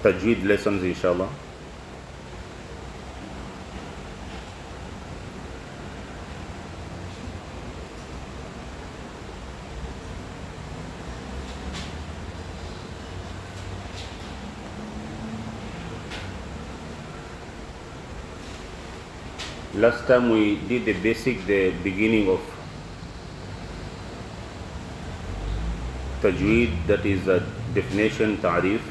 tajweed lessons, inshallah. Last time we did the beginning of tajweed, that is a definition, ta'rif.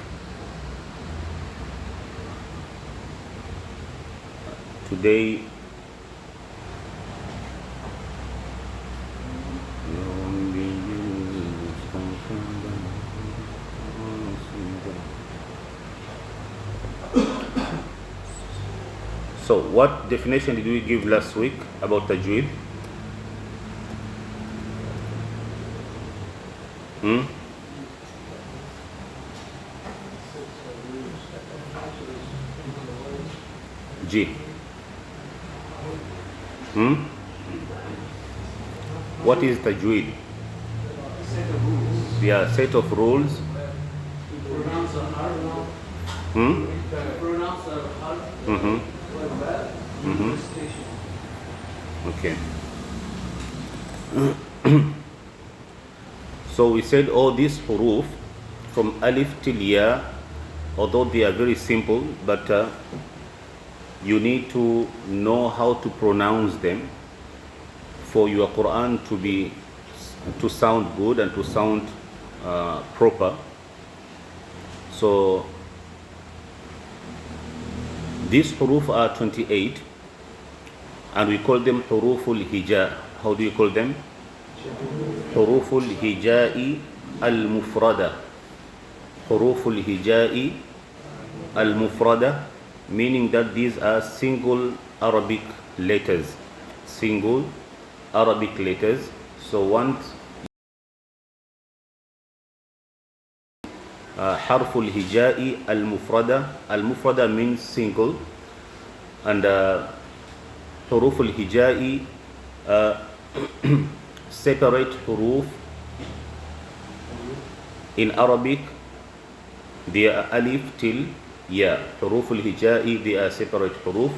Today so what definition did we give last week about tajweed? G. What is tajweed? Yeah, set of rules. Pronounce a harf. Pronounce a harf. Okay. So we said all these huruf from alif till ya, although they are very simple, but you need to know how to pronounce them for your Quran to sound good and to sound proper. So these huruf are 28, and we call them huruful hija. How do you call them? Huruful hijai al-mufrada. Huruful hijai al-mufrada, meaning that these are single Arabic letters. Single Arabic letters. So once harful hijai al-mufrada. Al-mufrada means single, and huruful hijai separate huruf in Arabic. They are alif till ya. Huruful hijai, they are separate huruf.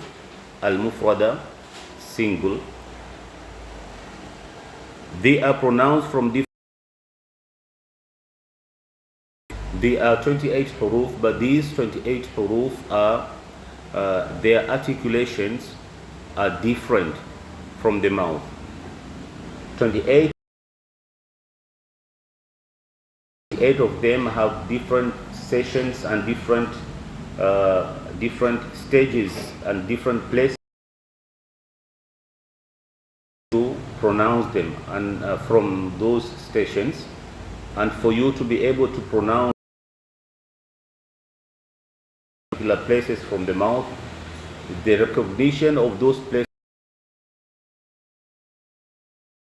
Al-mufrada, single. They are pronounced from different. They are 28 huruf, but these 28 huruf are their articulations are different from the mouth. 28 of them have different sessions and different stages and different places to pronounce them, and from those stations, and for you to be able to pronounce particular places from the mouth, the recognition of those places,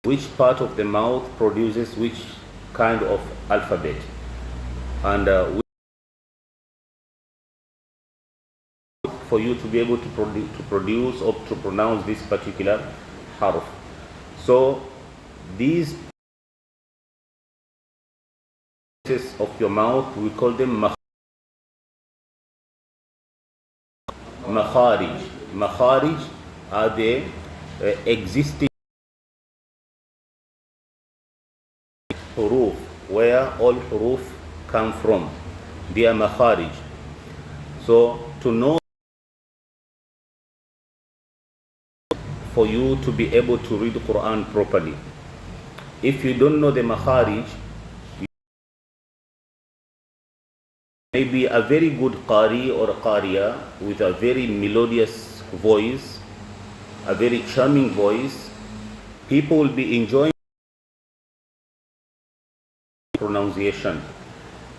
which part of the mouth produces which kind of alphabet, and for you to be able to produce or to pronounce this particular harf. So these places of your mouth, we call them makharij. Makharij are the existing huruf, where all huruf come from. They are makharij. So to know, for you to be able to read the Quran properly, if you don't know the makharij, maybe a very good qari or a qariya with a very melodious voice, a very charming voice, people will be enjoying pronunciation.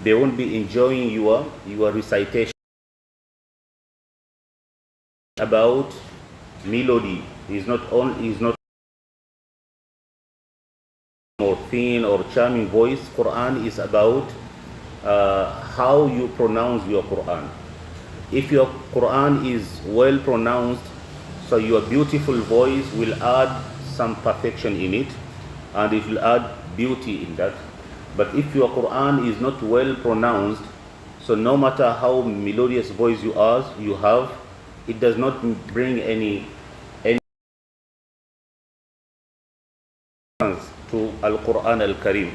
They won't be enjoying your recitation. About melody is not more thin or charming voice. Quran is about how you pronounce your Quran. If your Quran is well pronounced, so your beautiful voice will add some perfection in it, and it will add beauty in that. But if your Quran is not well pronounced, So no matter how melodious voice you have, it does not bring any to Al-Quran Al-Karim.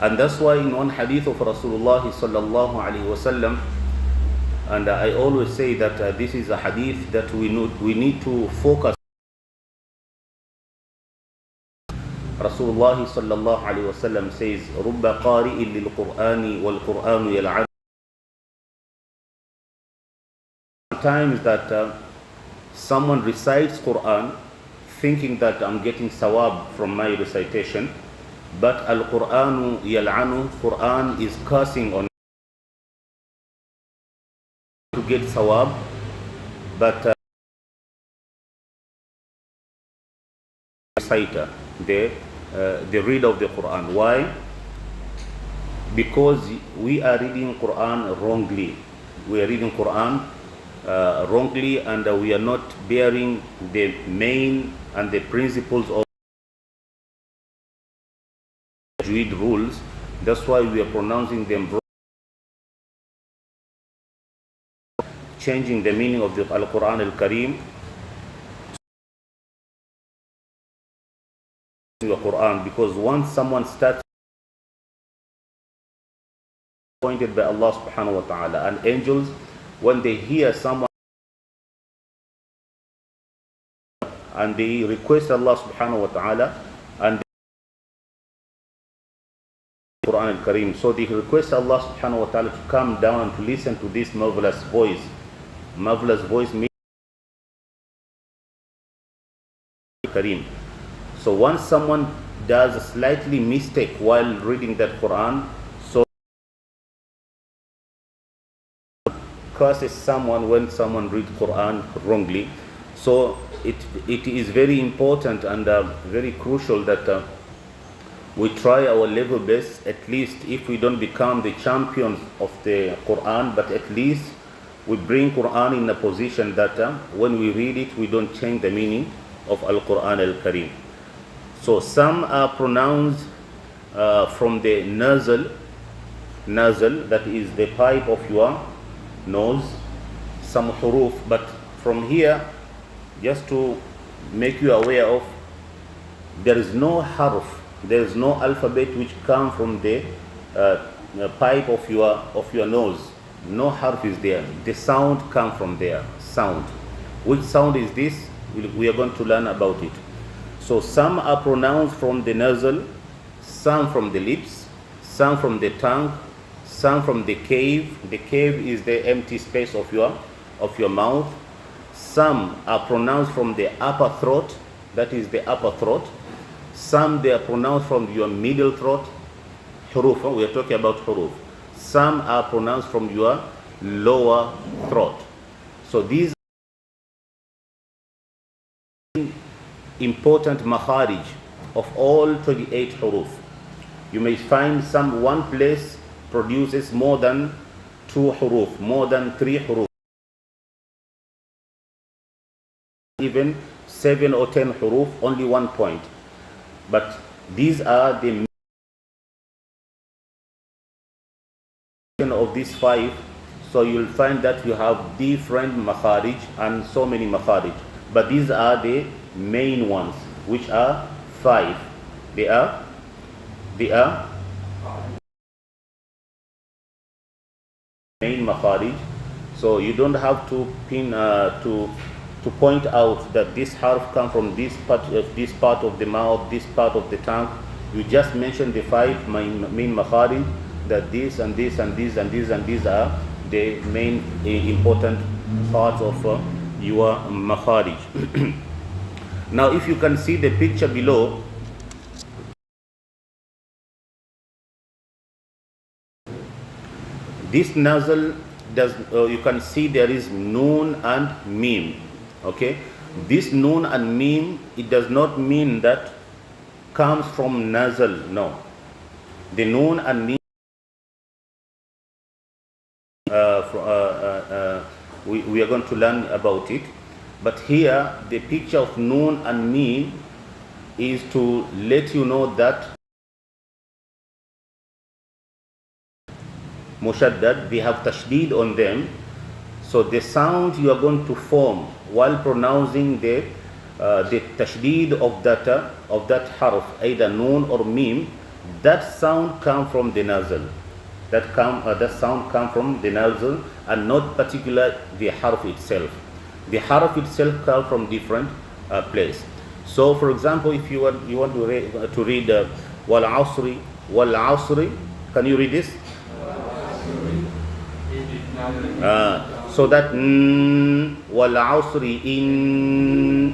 And that's why in one hadith of Rasulullah sallallahu alaihi wasallam, and I always say that this is a hadith that we need to focus. Rasulullah sallallahu alaihi wasallam says, "رُبَّ قَارِئٍ لِلْقُرْآنِ وَالْقُرْآنُ يَلْعَنُ." Times that someone recites Quran thinking that I'm getting sawab from my recitation, but Al-Qur'anu yal'anu, Quran is cursing on to get sawab, but reciter, the reader of the Quran. Why? Because we are reading Quran wrongly. We are reading Quran wrongly, and we are not bearing the main and the principles of Tajweed rules. That's why we are pronouncing them wrong, changing the meaning of the Al-Quran Al-Karim to the Quran. Because once someone starts appointed by Allah subhanahu wa ta'ala, and angels, when they hear someone and they request Allah subhanahu wa ta'ala and Quran al-Karim, so they request Allah subhanahu wa ta'ala to come down and to listen to this marvelous voice. Marvelous voice means Karim. So once someone does a slightly mistake while reading that Quran, so curses someone when someone reads Quran wrongly. So it is very important and very crucial that we try our level best, at least if we don't become the champions of the Quran, but at least we bring Quran in a position that when we read it, we don't change the meaning of Al-Quran Al-Karim. So some are pronounced from the nasal, that is the pipe of your nose, some huruf, but from here, just to make you aware of, there is no harf, there is no alphabet which come from the pipe of your nose. No harf is there. The sound come from there. Sound. Which sound is this? We are going to learn about it. So some are pronounced from the nasal, some from the lips, some from the tongue, some from the cave. The cave is the empty space of your mouth. Some are pronounced from the upper throat, that is the upper throat. Some they are pronounced from your middle throat, huruf, we are talking about huruf. Some are pronounced from your lower throat. So these are important makharij of all 28 huruf. You may find one place produces more than 2 huruf, more than 3 huruf, even 7 or 10 huruf, only 1 point. But these are the of these 5. So you'll find that you have different makharij and so many makharij. But these are the main ones, which are 5. They are main makharij. So you don't have to pin to point out that this harf come from this part of the mouth, this part of the tongue. You just mention the 5 main makharij, that this and this and this and this and these are the main important parts of your makharij. Now if you can see the picture below, this nasal you can see there is noon and mim. Okay, this noon and mim, it does not mean that comes from nasal. No, the noon and mim we are going to learn about it. But here the picture of noon and mim is to let you know that mushaddad, they have tashdid on them. So the sound you are going to form while pronouncing the tashdid of that harf, either noon or mim, that sound come from the nasal. That sound come from the nasal and not particular the harf itself. The harf itself come from different place. So, for example, if you want to read wal asri, can you read this? So that wal asri in,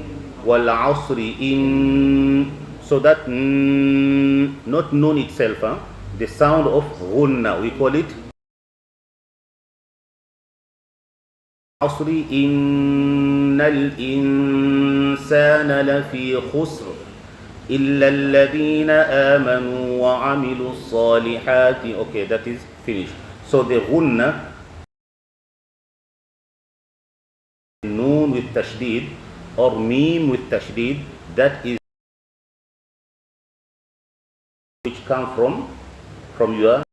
so that not noon itself, the sound of ghunna, we call it asri innal insana lafi khusr illa alladhina amanu wa amilu salihati. Okay, that is finished. So the ghunna, noon with tashdid or mim with tashdid, that is which come from your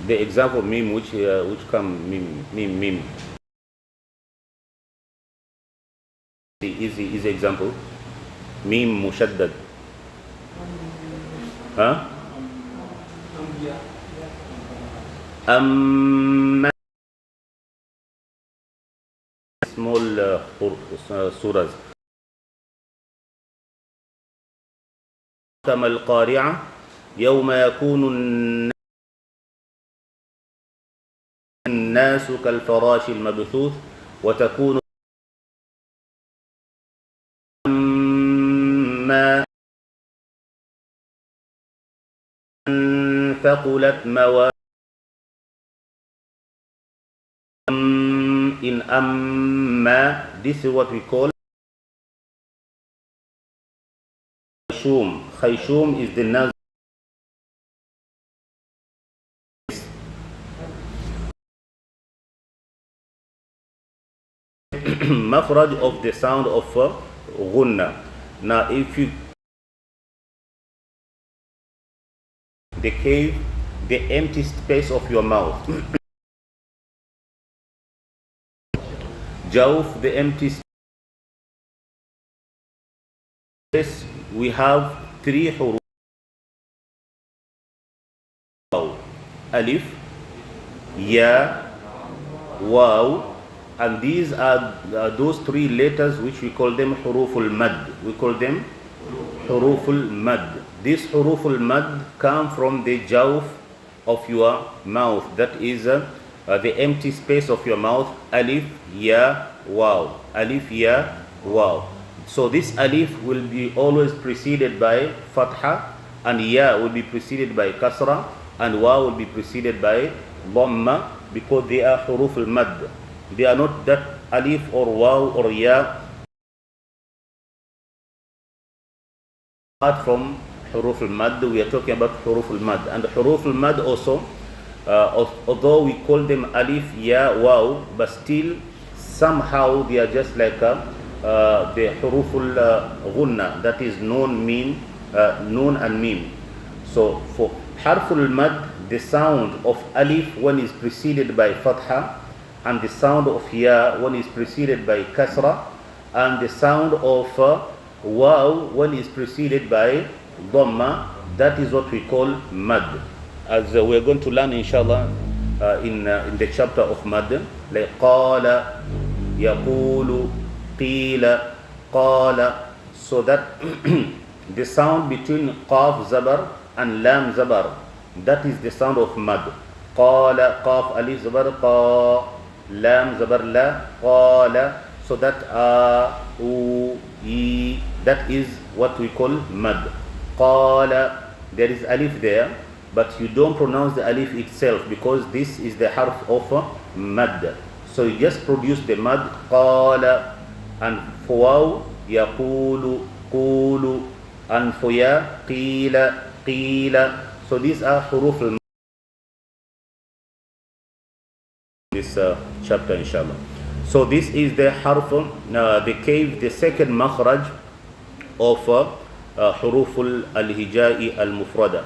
the example mim which come mim easy example mim mushaddad, small surahs. كما القارعة يوم يكون الناس كالفراش المبثوث وتكون ما ثقلت موازينه in amma, this is what we call khayshum. Khayshum is the nazr. Mafraj of the sound of ghunna. Now if you the cave, the empty space of your mouth. Jawf, the empty space, we have three huruf. Alif, ya, waw, and these are those three letters which we call them huruful mad. We call them huruful mad. These huruful mad come from the jawf of your mouth. That is the empty space of your mouth. Alif, ya, waw. Alif, ya, waw. So this alif will be always preceded by fatha, and ya will be preceded by kasra, and waw will be preceded by dhamma, because they are huruf al-mad. They are not that alif or waw or ya apart from huruf al-mad. We are talking about huruf al-mad, and huruf al-mad also, although we call them alif, ya, waw, but still somehow they are just like the huruful ghunna, that is noon, mim, noon and mim. So for harful mad, the sound of alif when is preceded by fatha, and the sound of ya when is preceded by kasra, and the sound of waw when is preceded by dhamma, that is what we call mad. As we are going to learn inshallah in the chapter of mad, like qala, yaqulu, qila, qala, so that the sound between qaf zabar and lam zabar, that is the sound of mad. Qala, qaf alif zabar qa, lam zabar la, qala, so that u, i, that is what we call mad. Qala, there is alif there, but you don't pronounce the alif itself because this is the harf of mad. So you just produce the mad, qala, and for waw, yaqulu, qulu, and for ya, qila, qila. So these are huruf al this chapter inshallah. So this is the harf, the cave, the second makhraj of huruf al-hijai al-mufrada.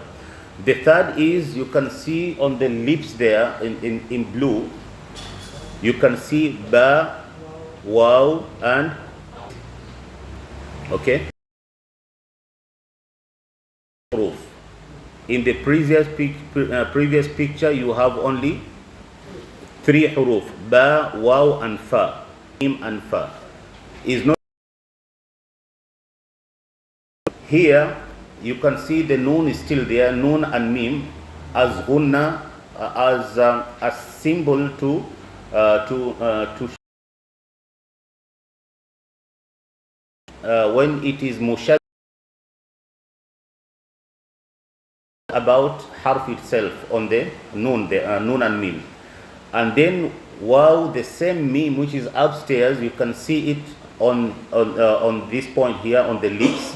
The third is, you can see on the lips there in blue, you can see ba, waw and okay. Huruf. In the previous picture you have only three huruf, ba, waw and fa, mim and fa. Is not here. You can see the noon is still there, noon and mim as gunna, as a symbol to when it is mushad about harf itself on the noon, the noon and mim. And then wow, the same mim which is upstairs, you can see it on this point here on the lips.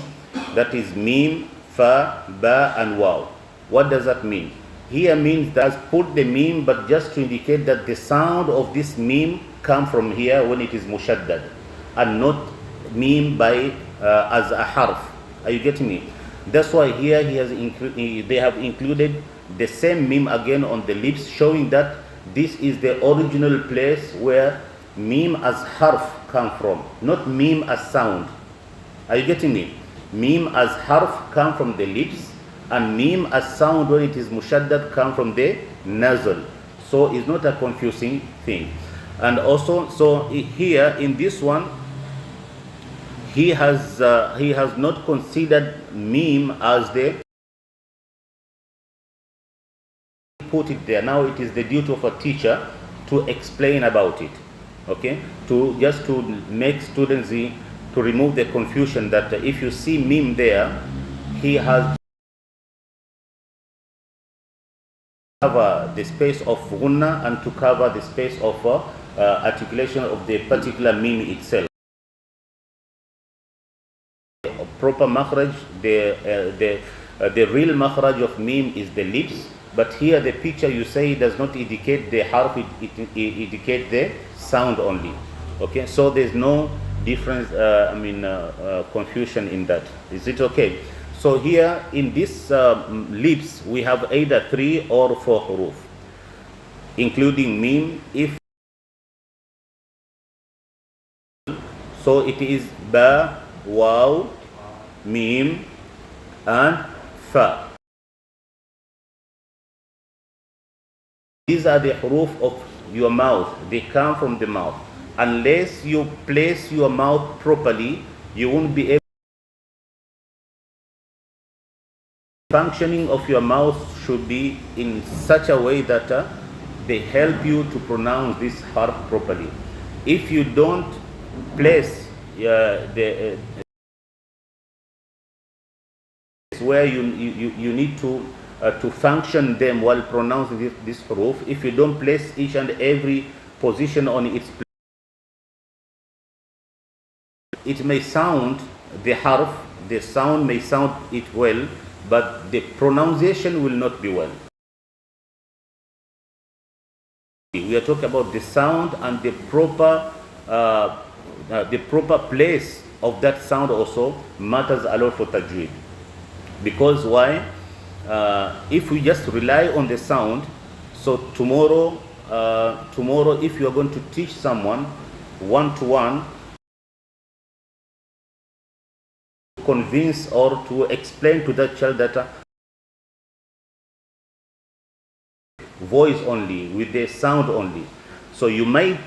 That is mim, fa, ba and waw. What does that mean? Here means that put the mim, but just to indicate that the sound of this mim come from here when it is mushaddad, and not mim by as a harf. Are you getting me? That's why here they have included the same mim again on the lips, showing that this is the original place where mim as harf come from, not mim as sound. Are you getting me? Mim as harf come from the lips, and mim as sound when it is mushaddad come from the nasal. So it's not a confusing thing. And also, so here in this one, he has not considered mim as the put it there. Now it is the duty of a teacher to explain about it, okay, to make students to remove the confusion that if you see mim there, he has to cover the space of gunna and to cover the space of articulation of the particular mim itself. Proper makhraj, the real makhraj of mim is the lips, but here the picture you say does not indicate the harf, it indicates the sound only. Okay, so there's no difference, confusion in that. Is it okay? So here in this lips we have either 3 or 4 huruf, including mim. If so, it is ba, waw, mim and fa. These are the huruf of your mouth. They come from the mouth. Unless you place your mouth properly, you won't be able. Functioning of your mouth should be in such a way that they help you to pronounce this harf properly. If you don't place where you need to function them while pronouncing this huruf, if you don't place each and every position on its place, it may sound the harf, the sound may sound it well, but the pronunciation will not be well. We are talking about the sound and the proper place of that sound also matters a lot for tajweed. Because why? If we just rely on the sound, so tomorrow if you are going to teach someone one-to-one, convince or to explain to that child that voice only, with the sound only. So you may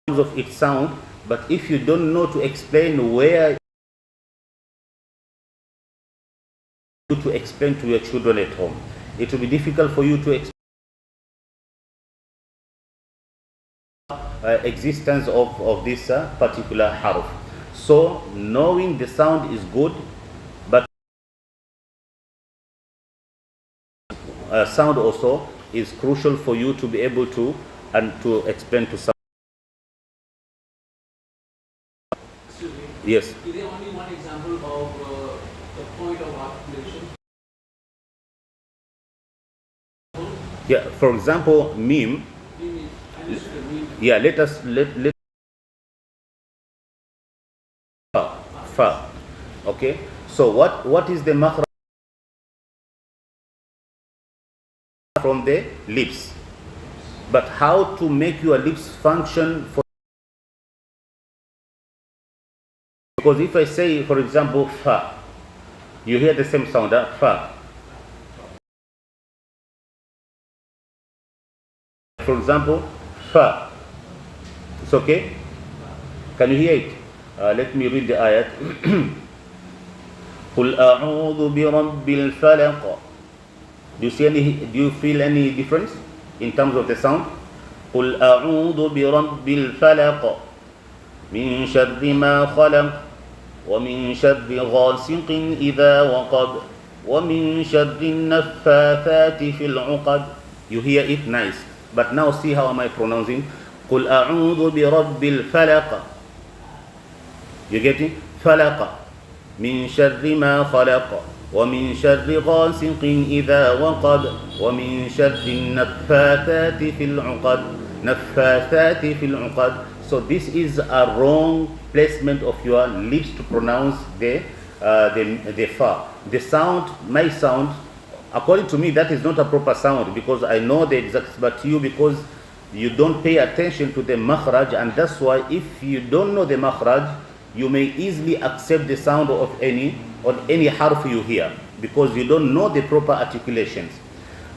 of its sound, but if you don't know to explain where to explain to your children at home, it will be difficult for you to explain existence of this particular harf. So knowing the sound is good, but sound also is crucial for you to be able to explain to someone. Excuse me. Yes. Is there only one example of the point of articulation? Yeah, for example, meme. Meme, I used to meme. Yeah, let fa. Okay. So what is the makhraj from the lips? But how to make your lips function for, because if I say, for example, fa, you hear the same sound, fa. For example, fa. It's okay? Can you hear it? Let me read the ayat. قل أعوذ برب الفلق. Do you feel any difference in terms of the sound? قل أعوذ برب الفلق من شر ما خلق ومن شر غاسق إذا وقب ومن شر النفاثات في العقد. You hear it? Nice. But now see how am I pronouncing? قل أعوذ برب الفلق. You get it? فلق من شر ما خلق ومن شر غاسق إذا وقب ومن شر النفاثات في العقد نفاثات في العقد. So this is a wrong placement of your lips to pronounce the fa. The sound, my sound, according to me, that is not a proper sound because I know the exact, but you, because you don't pay attention to the makhraj, and that's why if you don't know the makhraj, you may easily accept the sound of any harf you hear because you don't know the proper articulations.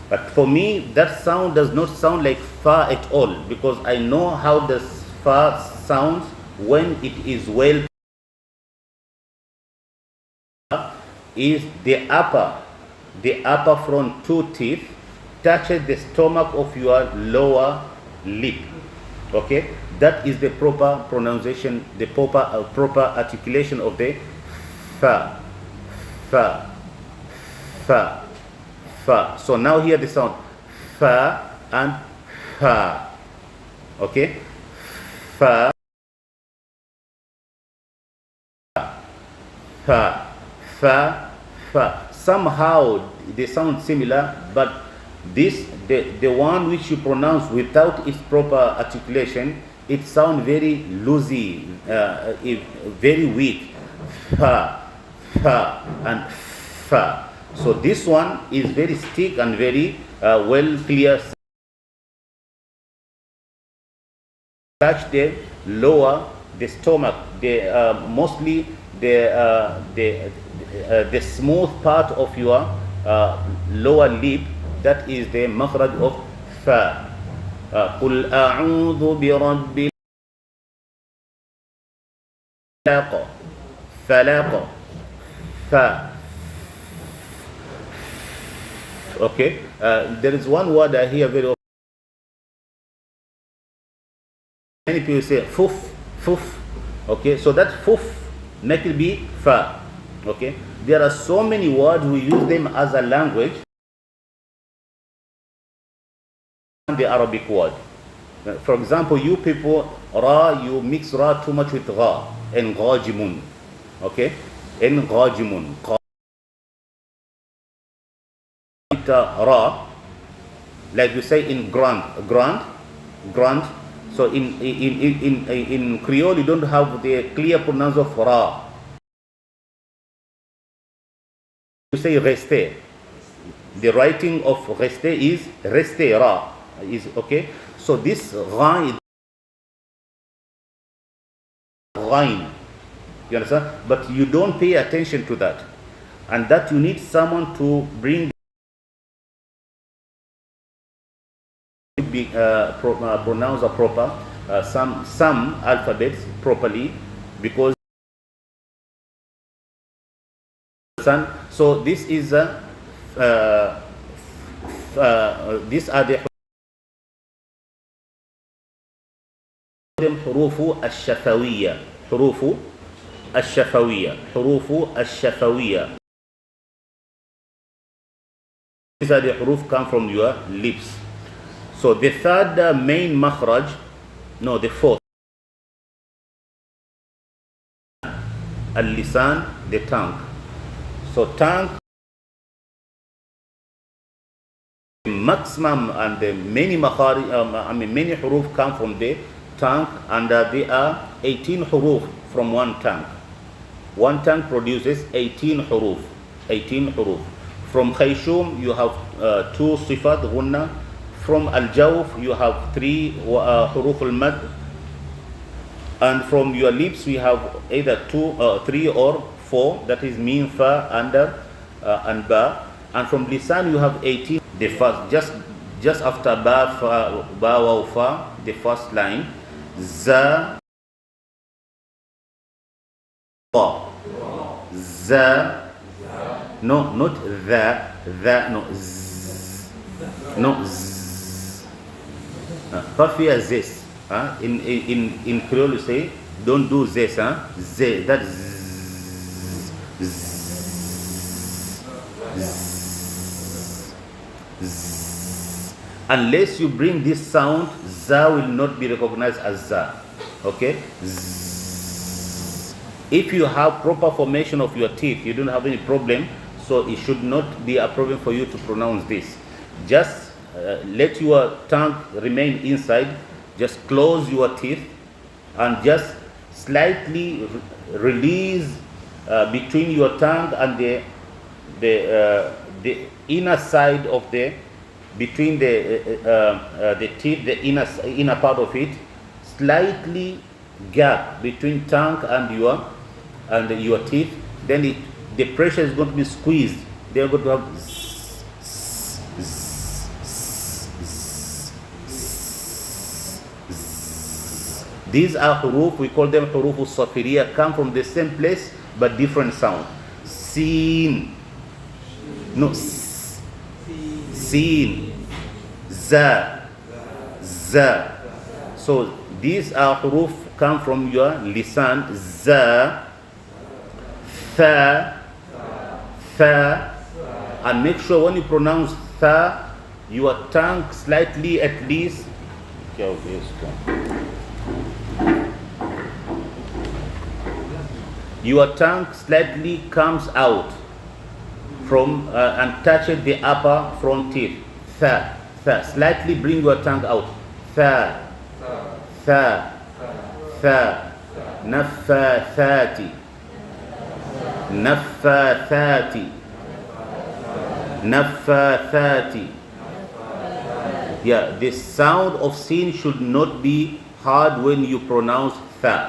But for me, that sound does not sound like fa at all because I know how the fa sounds when it is well. Is the upper front two teeth touches the stomach of your lower lip. Okay, that is the proper pronunciation, the proper articulation of the fa, fa, fa, fa. So now hear the sound fa and fa. Okay, fa, fa, fa, fa. Somehow they sound similar, but the one which you pronounce without its proper articulation, it sounds very loosey, very weak. Fa, fa, and fa. So this one is very thick and very well clear. Touch the lower, the stomach, mostly the smooth part of your lower lip. That is the makhraj of fa. قل أعوذ برب الفلق فلق fa. Okay, there is one word I hear very often. Many people say fuf, fuf. Okay, so that fuf make it be fa. Okay, there are so many words we use them as a language. The Arabic word. For example, you people, ra, you mix ra too much with gha and ghajimun. Okay, and ghajimun. Ra, like you say in grand. So in Creole, you don't have the clear pronunciation of ra. You say rester. The writing of rester is rester ra. Is okay. So this ra is ghain. You understand? But you don't pay attention to that, and that you need someone to bring pronounce a proper some alphabets properly, because so this is these are the حروف الشفوية. حروف الشفوية. حروف الشفوية. These are the huruf come from your lips. So the third main makhraj, no, the fourth, al-lisan, the tongue. So tongue, maximum and the many many huruf come from the tongue, and there are 18 huruf from one tongue. One tongue produces 18 huruf. 18 huruf. From khayshum you have 2 sifat ghunna. From al-jawf you have 3 huruf al-mad. And from your lips we have either 2, 3 or 4, that is mim, fa, and ba. And from lisan you have 18. The first, just after ba, fa, ba, wa, fa, the first line, za, wa, za, no, not the, no, z, no, z. Pas faire this. In Creole you say, don't do this, z, that z, z, z, z. Unless you bring this sound, za will not be recognized as za. Okay? Z. If you have proper formation of your teeth, you don't have any problem, so it should not be a problem for you to pronounce this. Just let your tongue remain inside. Just close your teeth and just slightly release between your tongue and the inner side of the, between the teeth, the inner part of it, slightly gap between tongue and your teeth. Then the pressure is going to be squeezed. They are going to have zzz, zzz, zzz, zzz, zzz. These are huruf, we call them huruf al-safiriya, come from the same place but different sound. Sin, no, sin, za, za. So these are huruf come from your lisan, za, tha, tha, and make sure when you pronounce tha, your tongue slightly at least, your tongue slightly comes out from and touches the upper front teeth. Tha, tha. Slightly bring your tongue out. Tha, tha, tha. Naffathati, naffathati, naffathati. Yeah, the sound of sin should not be hard when you pronounce tha.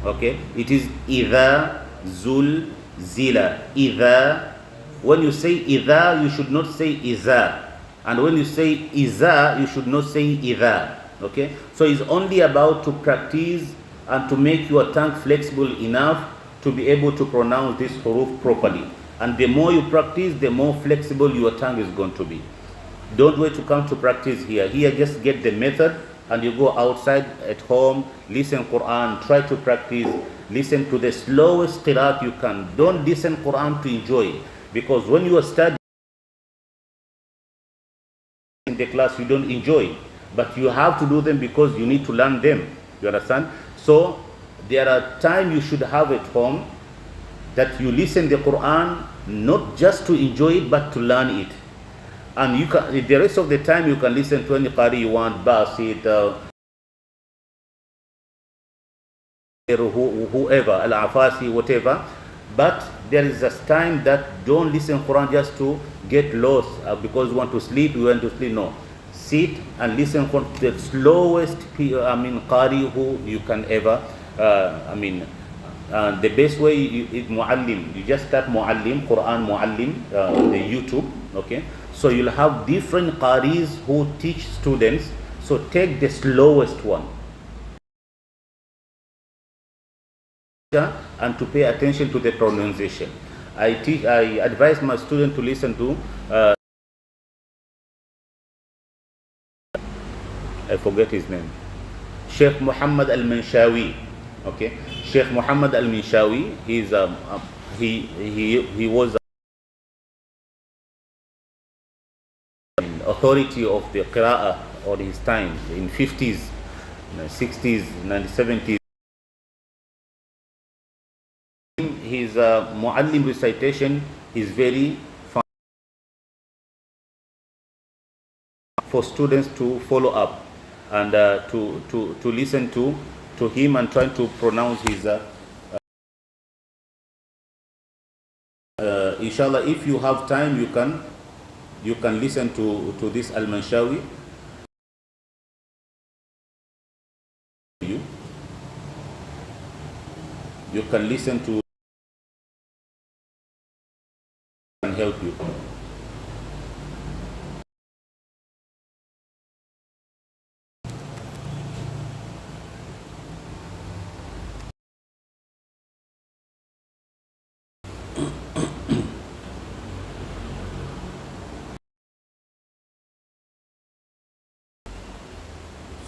Okay, it is idha, zul, zila. Idha. When you say idha, you should not say iza. And when you say iza, you should not say idha. Okay, so it's only about to practice and to make your tongue flexible enough to be able to pronounce this huruf properly. And the more you practice, the more flexible your tongue is going to be. Don't wait to come to practice here. Here, just get the method and you go outside at home, listen Quran, try to practice, listen to the slowest qiraat you can. Don't listen Quran to enjoy, because when you are studying in the class, you don't enjoy. But you have to do them because you need to learn them. You understand? So there are times you should have at home that you listen the Quran not just to enjoy it but to learn it. And you can, the rest of the time you can listen to any qari you want, Basit, whoever, Al-Afasi, whatever. But there is a time that don't listen Quran just to get lost because you want to sleep, you want to sleep. No. Sit and listen for the slowest qari who you can ever the best way is muallim. You just start muallim, Quran muallim, the YouTube, okay? So you'll have different qaris who teach students. So take the slowest one and to pay attention to the pronunciation. I advise my student to listen to I forget his name, Sheikh Muhammad al-Minshawi. Okay, Sheikh Muhammad al-Minshawi. He's he was authority of the qira'ah on his time in 50s, 60s, 70s. His muallim recitation is very for students to follow up and to listen to him and try to pronounce his inshallah, if you have time, you can listen to this Al-Manshawi. You can listen to and help you.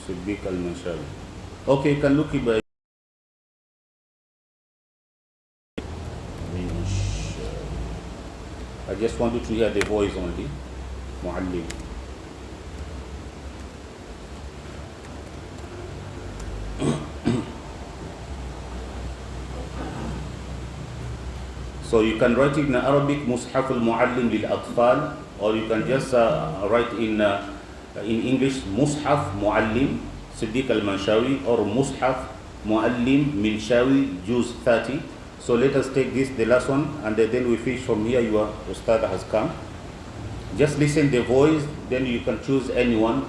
Siddiq Al-Manshawi. Okay, you can look it by I just wanted to hear the voice only. Muallim. So you can write it in Arabic, Mushaf al-Muallim lil-Atfal, or you can just write in English, Mushaf Muallim Siddiq al-Manshawi, or Mushaf Muallim Minshawi, Juz 30. So let us take this, the last one, and then we finish from here. Your Ustad has come. Just listen the voice, then you can choose anyone.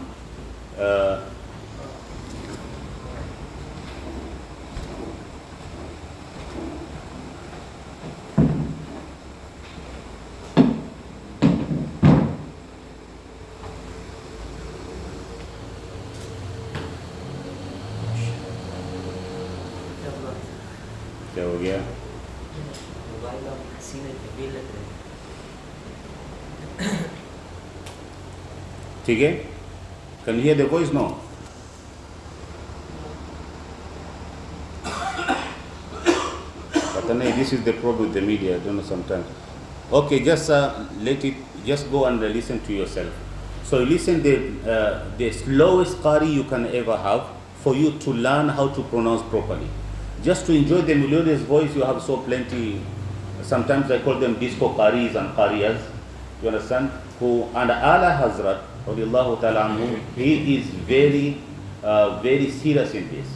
क्या हो गया? ठीक है? Can you hear the voice now? This is the problem with the media. I don't know sometimes. Okay, just let it. Just go and listen to yourself. So listen the slowest qari you can ever have for you to learn how to pronounce properly. Just to enjoy the melodious voice, you have so plenty. Sometimes I call them disco qaris and qariyas. You understand? And Ala Hazrat, radiallahu ta'ala anhu, he is very serious in this.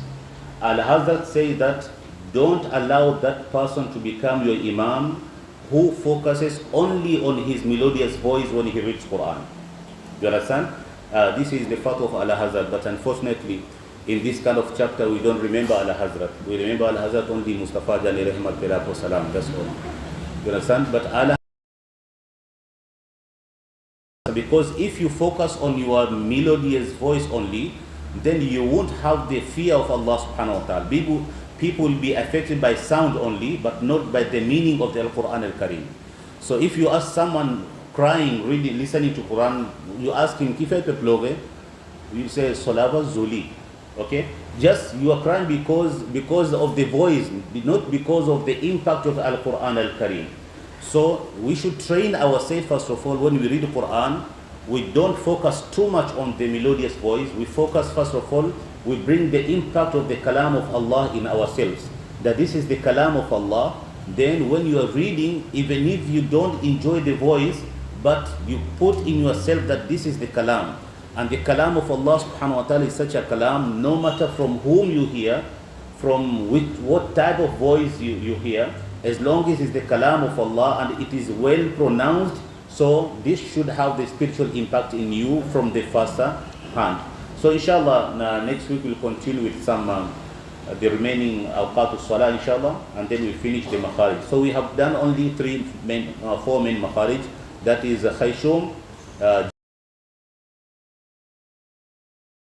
Al Hazrat says that don't allow that person to become your imam who focuses only on his melodious voice when he reads Quran. You understand? This is the fatwa of Ala Hazrat, but unfortunately, in this kind of chapter, we don't remember Ala Hazrat. We remember Ala Hazrat only Mustafa Jali Rahmat Salam. That's all. You understand? But Ala, because if you focus on your melodious voice only, then you won't have the fear of Allah subhanahu wa ta'ala. People will be affected by sound only, but not by the meaning of the Quran al-Karim. So if you ask someone crying, reading, listening to Quran, you ask him, Kifay pe ploge? You say, Solava Zuli. Okay? Just you are crying because of the voice, not because of the impact of Al-Quran al-Karim. So we should train ourselves first of all when we read the Quran. We don't focus too much on the melodious voice. We focus first of all, we bring the impact of the kalam of Allah in ourselves. That this is the kalam of Allah. Then when you are reading, even if you don't enjoy the voice, but you put in yourself that this is the kalam. And the kalam of Allah subhanahu wa ta'ala is such a kalam, no matter from whom you hear, from what type of voice you hear, as long as it's the kalam of Allah and it is well pronounced, so this should have the spiritual impact in you from the first hand. So inshallah, next week we'll continue with some the remaining awqat salah inshallah, and then we finish the makharij. So we have done only four main makharij, that is khayshum,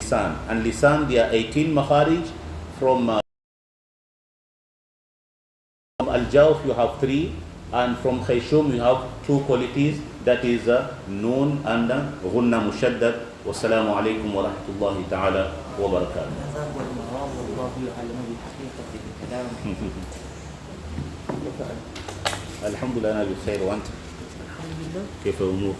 lisan. And lisan, there are 18 makharij. From al-jawf you have 3, and from khayshum you have 2 qualities, that is noon and ghunna mushaddad. Wassalamu alaikum wa rahmatullahi ta'ala wa barakatuh. الحمد لله أنا بخير وأنت كيف الأمور؟